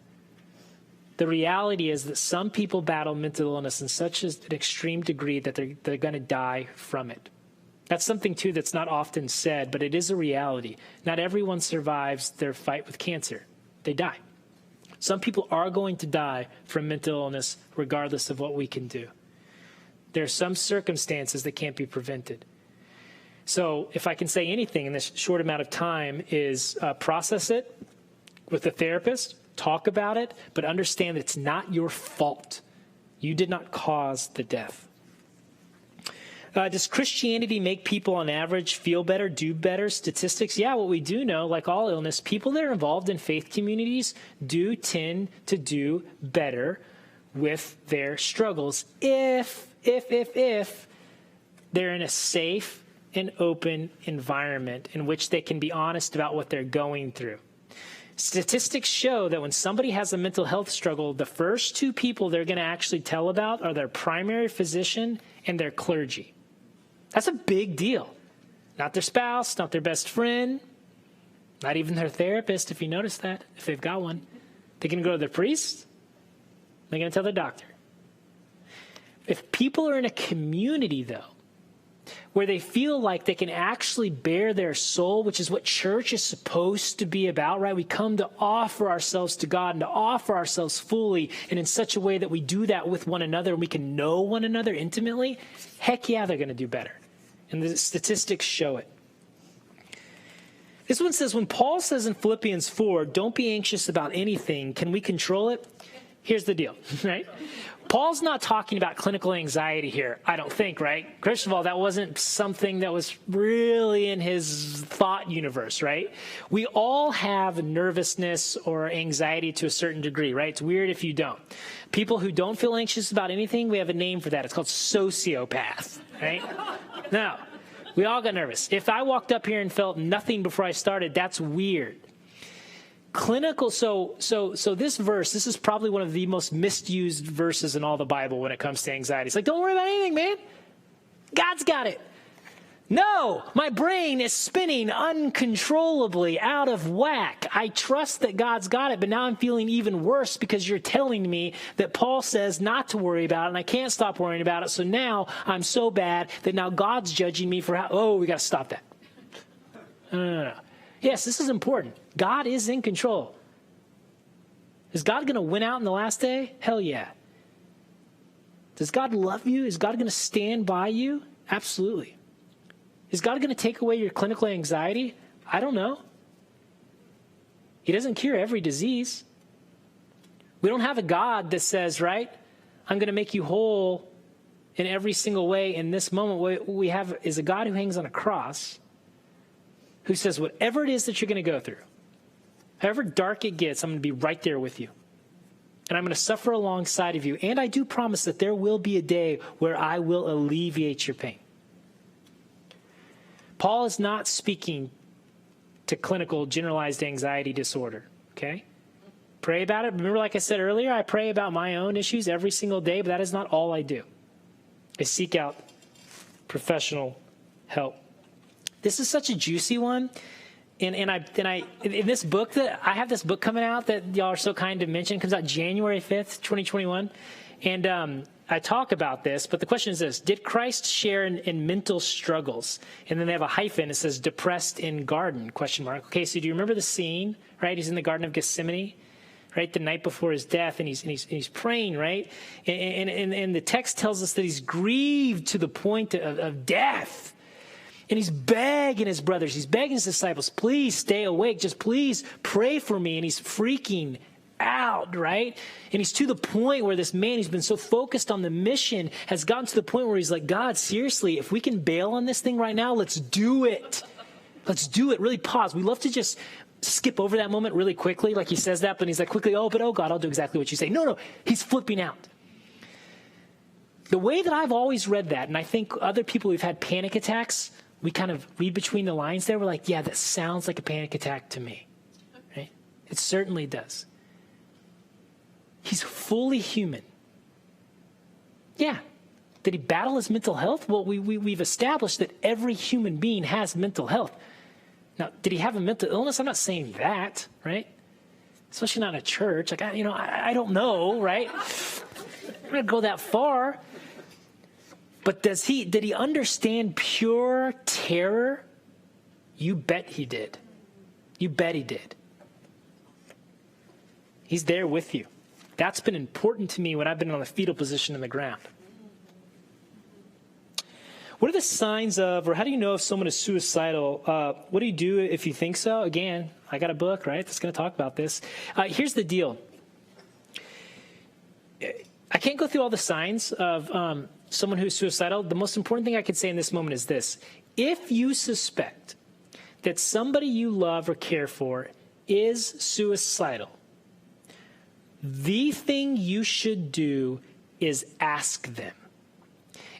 The reality is that some people battle mental illness in such an extreme degree that they're going to die from it. That's something, too, that's not often said, but it is a reality. Not everyone survives their fight with cancer. They die. Some people are going to die from mental illness regardless of what we can do. There are some circumstances that can't be prevented. So if I can say anything in this short amount of time is process it with a therapist, talk about it, but understand that it's not your fault. You did not cause the death. Does Christianity make people on average feel better, do better? Statistics? Yeah, what we do know, like all illness, people that are involved in faith communities do tend to do better with their struggles if they're in a safe and open environment in which they can be honest about what they're going through. Statistics show that when somebody has a mental health struggle, the first two people they're going to actually tell about are their primary physician and their clergy. That's a big deal. Not their spouse, not their best friend, not even their therapist, if you notice that, if they've got one. They're going to go to their priest. They're going to tell their doctor. If people are in a community, though, where they feel like they can actually bear their soul, which is what church is supposed to be about, right? We come to offer ourselves to God and to offer ourselves fully and in such a way that we do that with one another and we can know one another intimately. Heck yeah, they're going to do better. And the statistics show it. This one says, when Paul says in Philippians 4, don't be anxious about anything, can we control it? Here's the deal, right? Paul's not talking about clinical anxiety here, I don't think, right? First of all, that wasn't something that was really in his thought universe, right? We all have nervousness or anxiety to a certain degree, right? It's weird if you don't. People who don't feel anxious about anything, we have a name for that. It's called sociopath, right? No, we all got nervous. If I walked up here and felt nothing before I started, that's weird. Clinical, so this verse, this is probably one of the most misused verses in all the Bible when it comes to anxiety. It's like, don't worry about anything, man. God's got it. No, my brain is spinning uncontrollably out of whack. I trust that God's got it, but now I'm feeling even worse because you're telling me that Paul says not to worry about it, and I can't stop worrying about it. So now I'm so bad that now God's judging me for we got to stop that. No. Yes, this is important. God is in control. Is God going to win out in the last day? Hell yeah. Does God love you? Is God going to stand by you? Absolutely. Is God going to take away your clinical anxiety? I don't know. He doesn't cure every disease. We don't have a God that says, right, I'm going to make you whole in every single way in this moment. What we have is a God who hangs on a cross who says, whatever it is that you're going to go through, however dark it gets, I'm going to be right there with you. And I'm going to suffer alongside of you. And I do promise that there will be a day where I will alleviate your pain. Paul is not speaking to clinical generalized anxiety disorder, okay? Pray about it. Remember, like I said earlier, I pray about my own issues every single day, but that is not all I do. I seek out professional help. This is such a juicy one. And I in this book that I have this book coming out that y'all are so kind to mention. It comes out January 5th, 2021. And I talk about this, but the question is this: did Christ share in mental struggles? And then they have a hyphen. It says depressed in garden, ? Okay, so do you remember the scene, right? He's in the Garden of Gethsemane, right? The night before his death, and he's praying, right? And the text tells us that he's grieved to the point of death. And he's begging his brothers, he's begging his disciples, please stay awake, just please pray for me. And he's freaking out, right? And he's to the point where this man, he's been so focused on the mission, has gotten to the point where he's like, God, seriously, if we can bail on this thing right now, let's do it. Let's do it. Really pause. We love to just skip over that moment really quickly. Like he says that, but he's like, quickly, oh God, I'll do exactly what you say. No, he's flipping out. The way that I've always read that, and I think other people who've had panic attacks, we kind of read between the lines there. We're like, yeah, that sounds like a panic attack to me. Right? It certainly does. He's fully human. Yeah. Did he battle his mental health? Well, we've established that every human being has mental health. Now, did he have a mental illness? I'm not saying that, right? Especially not in a church. Like, I don't know, right? I'm not going to go that far. But did he understand pure terror? You bet he did. You bet he did. He's there with you. That's been important to me when I've been on the fetal position in the ground. What are the signs of, or how do you know if someone is suicidal? What do you do if you think so? Again, I got a book, right, that's going to talk about this. Here's the deal. I can't go through all the signs of someone who's suicidal. The most important thing I could say in this moment is this. If you suspect that somebody you love or care for is suicidal, the thing you should do is ask them.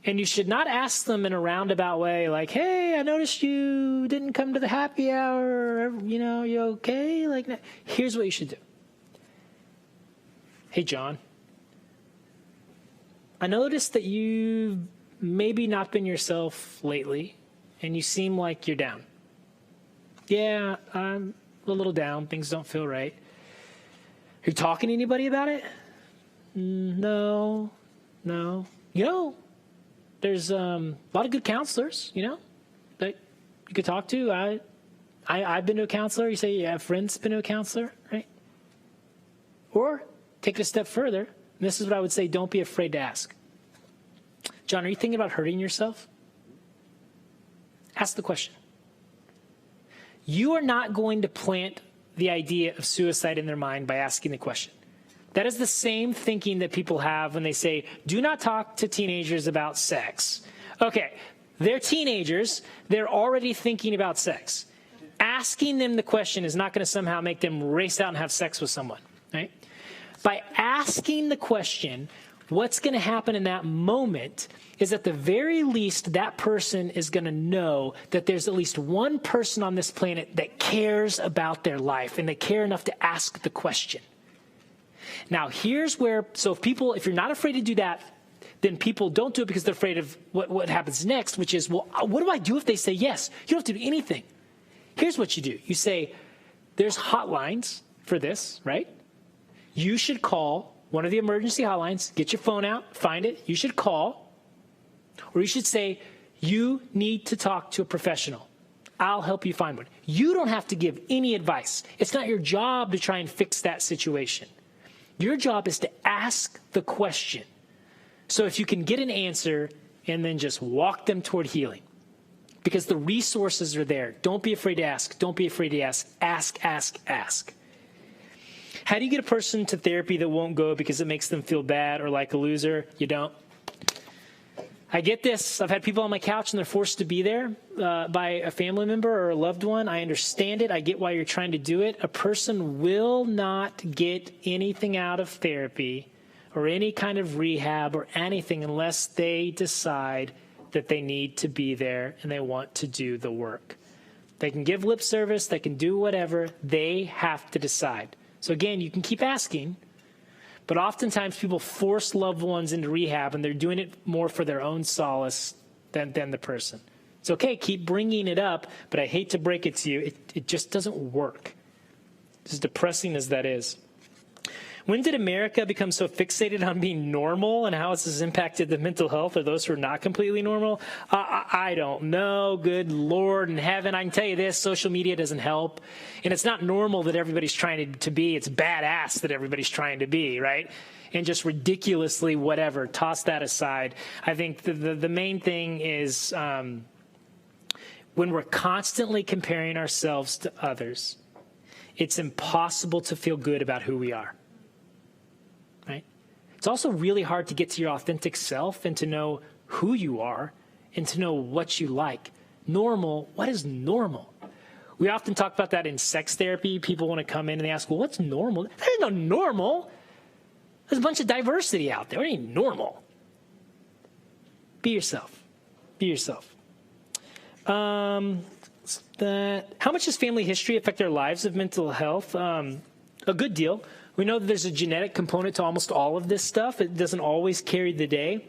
And you should not ask them in a roundabout way like, hey, I noticed you didn't come to the happy hour. You okay? Like, here's what you should do. Hey, John, I noticed that you've maybe not been yourself lately, and you seem like you're down. Yeah, I'm a little down. Things don't feel right. Are you talking to anybody about it? No. There's a lot of good counselors, that you could talk to. I've been to a counselor. You say you have friends been to a counselor, right? Or take it a step further. And this is what I would say. Don't be afraid to ask. John, are you thinking about hurting yourself? Ask the question. You are not going to plant the idea of suicide in their mind by asking the question. That is the same thinking that people have when they say, do not talk to teenagers about sex. Okay, they're teenagers. They're already thinking about sex. Asking them the question is not going to somehow make them race out and have sex with someone, right? By asking the question, what's going to happen in that moment is at the very least that person is going to know that there's at least one person on this planet that cares about their life and they care enough to ask the question. Now, here's where, so if you're not afraid to do that, then people don't do it because they're afraid of what happens next, which is, well, what do I do if they say yes? You don't have to do anything. Here's what you do. You say, there's hotlines for this, right? You should call one of the emergency hotlines, get your phone out, find it. You should call, or you should say, you need to talk to a professional. I'll help you find one. You don't have to give any advice. It's not your job to try and fix that situation. Your job is to ask the question. So if you can get an answer and then just walk them toward healing. Because the resources are there. Don't be afraid to ask. Don't be afraid to ask. Ask. How do you get a person to therapy that won't go because it makes them feel bad or like a loser? You don't. I get this. I've had people on my couch and they're forced to be there by a family member or a loved one. I understand it. I get why you're trying to do it. A person will not get anything out of therapy or any kind of rehab or anything unless they decide that they need to be there and they want to do the work. They can give lip service. They can do whatever. They have to decide. So again, you can keep asking. But oftentimes people force loved ones into rehab, and they're doing it more for their own solace than the person. It's okay, keep bringing it up, but I hate to break it to you, it just doesn't work. As depressing as that is. When did America become so fixated on being normal, and how has this impacted the mental health of those who are not completely normal? I don't know. Good Lord in heaven. I can tell you this, social media doesn't help. And it's not normal that everybody's trying to be. It's badass that everybody's trying to be, right? And just ridiculously whatever. Toss that aside. I think the main thing is when we're constantly comparing ourselves to others, it's impossible to feel good about who we are. It's also really hard to get to your authentic self and to know who you are and to know what you like. Normal, what is normal? We often talk about that in sex therapy. People want to come in and they ask, well, what's normal? There's no normal. There's a bunch of diversity out there. What ain't normal? Be yourself. Be yourself. How much does family history affect our lives of mental health? A good deal. We know that there's a genetic component to almost all of this stuff. It doesn't always carry the day.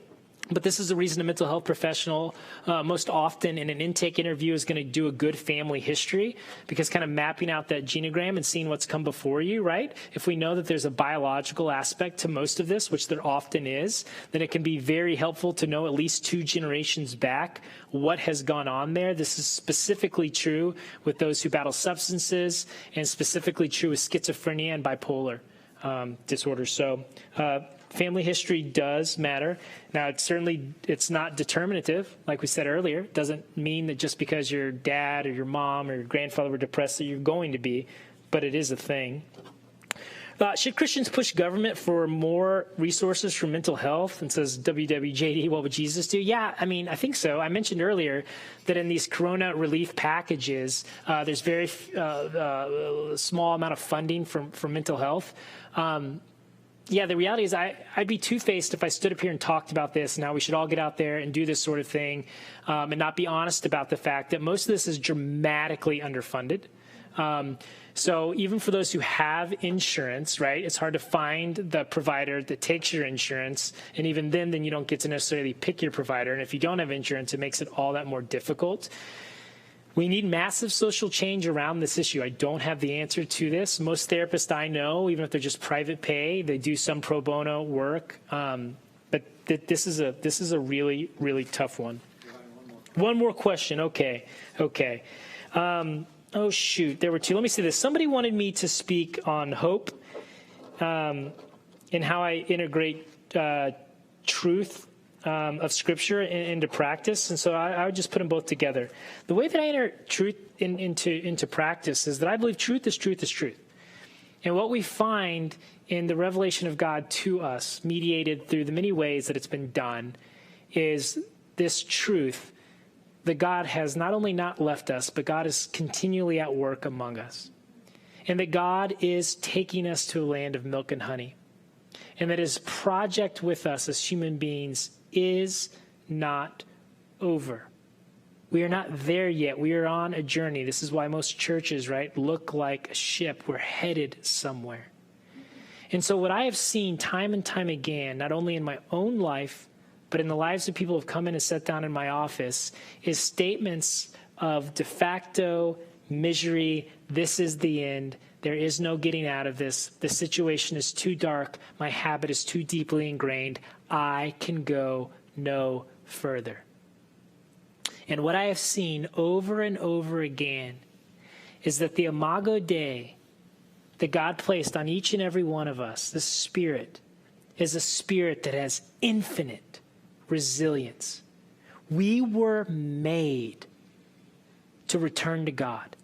But this is the reason a mental health professional most often in an intake interview is going to do a good family history, because kind of mapping out that genogram and seeing what's come before you, right? If we know that there's a biological aspect to most of this, which there often is, then it can be very helpful to know at least 2 generations back what has gone on there. This is specifically true with those who battle substances and specifically true with schizophrenia and bipolar disorders. So family history does matter. Now, it's not determinative, like we said earlier. It doesn't mean that just because your dad or your mom or your grandfather were depressed that you're going to be, but it is a thing. Should Christians push government for more resources for mental health? And says WWJD, what would Jesus do? Yeah, I mean, I think so. I mentioned earlier that in these corona relief packages, there's very small amount of funding for mental health. Yeah, the reality is I'd be two-faced if I stood up here and talked about this. Now we should all get out there and do this sort of thing and not be honest about the fact that most of this is dramatically underfunded. So even for those who have insurance, right, it's hard to find the provider that takes your insurance. And even then you don't get to necessarily pick your provider. And if you don't have insurance, it makes it all that more difficult. We need massive social change around this issue. I don't have the answer to this. Most therapists I know, even if they're just private pay, they do some pro bono work. But this is a really, really tough one. One more question. Okay. Oh, shoot. There were two. Let me see this. Somebody wanted me to speak on hope and how I integrate truth of Scripture into practice. And so I would just put them both together. The way that I enter truth into practice is that I believe truth is truth is truth. And what we find in the revelation of God to us, mediated through the many ways that it's been done, is this truth that God has not only not left us, but God is continually at work among us. And that God is taking us to a land of milk and honey. And that his project with us as human beings is not over. We are not there yet. We are on a journey. This is why most churches, right, look like a ship. We're headed somewhere. And so what I have seen time and time again, not only in my own life, but in the lives of people who have come in and sat down in my office, is statements of de facto misery. This is the end. There is no getting out of this. The situation is too dark. My habit is too deeply ingrained. I can go no further. And what I have seen over and over again is that the Imago Dei that God placed on each and every one of us, the Spirit, is a spirit that has infinite resilience. We were made to return to God.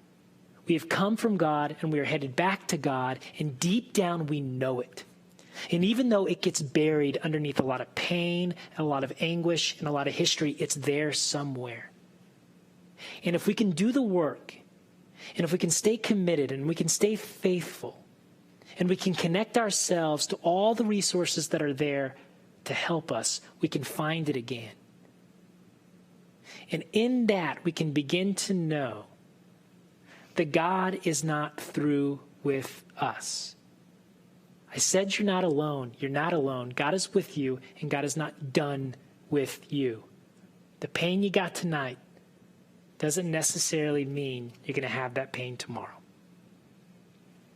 We have come from God and we are headed back to God, and deep down we know it. And even though it gets buried underneath a lot of pain, a lot of anguish, and a lot of history, it's there somewhere. And if we can do the work, and if we can stay committed, and we can stay faithful, and we can connect ourselves to all the resources that are there to help us, we can find it again. And in that, we can begin to know that God is not through with us. I said you're not alone. You're not alone. God is with you, and God is not done with you. The pain you got tonight doesn't necessarily mean you're going to have that pain tomorrow.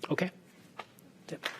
Okay? That's it.